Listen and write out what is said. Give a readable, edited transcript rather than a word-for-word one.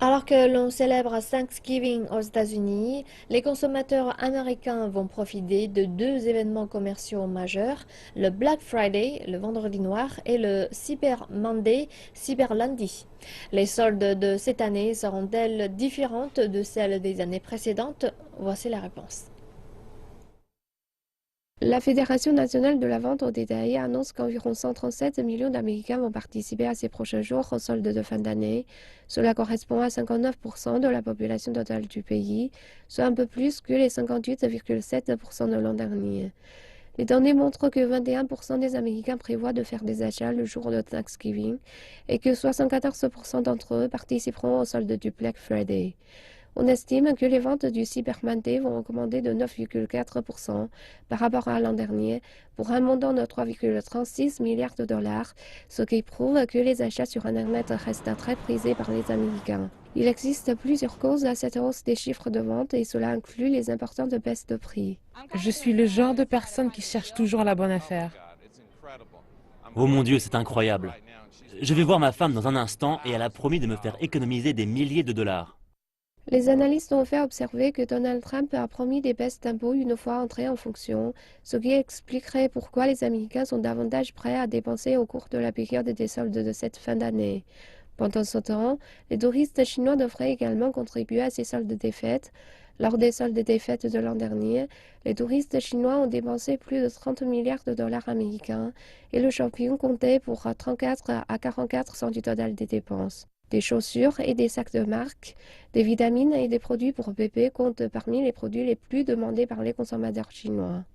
Alors que l'on célèbre Thanksgiving aux États-Unis, les consommateurs américains vont profiter de deux événements commerciaux majeurs, le Black Friday, le vendredi noir, et le Cyber Monday, Cyber Lundi. Les soldes de cette année seront-elles différentes de celles des années précédentes? Voici la réponse. La Fédération nationale de la vente au détail annonce qu'environ 137 millions d'Américains vont participer à ces prochains jours aux soldes de fin d'année. Cela correspond à 59% de la population totale du pays, soit un peu plus que les 58,7% de l'an dernier. Les données montrent que 21% des Américains prévoient de faire des achats le jour de Thanksgiving et que 74% d'entre eux participeront aux soldes du Black Friday. On estime que les ventes du Cyber Monday vont augmenter de 9,4% par rapport à l'an dernier pour un montant de 3,36 milliards de dollars, ce qui prouve que les achats sur Internet restent très prisés par les Américains. Il existe plusieurs causes à cette hausse des chiffres de vente et cela inclut les importantes baisses de prix. Je suis le genre de personne qui cherche toujours la bonne affaire. Oh mon Dieu, c'est incroyable. Je vais voir ma femme dans un instant et elle a promis de me faire économiser des milliers de dollars. Les analystes ont fait observer que Donald Trump a promis des baisses d'impôts une fois entré en fonction, ce qui expliquerait pourquoi les Américains sont davantage prêts à dépenser au cours de la période des soldes de cette fin d'année. Pendant ce temps, les touristes chinois devraient également contribuer à ces soldes des fêtes. Lors des soldes des fêtes de l'an dernier, les touristes chinois ont dépensé plus de 30 milliards de dollars américains et le champion comptait pour 34 à 44% du total des dépenses. Des chaussures et des sacs de marque, des vitamines et des produits pour bébés comptent parmi les produits les plus demandés par les consommateurs chinois.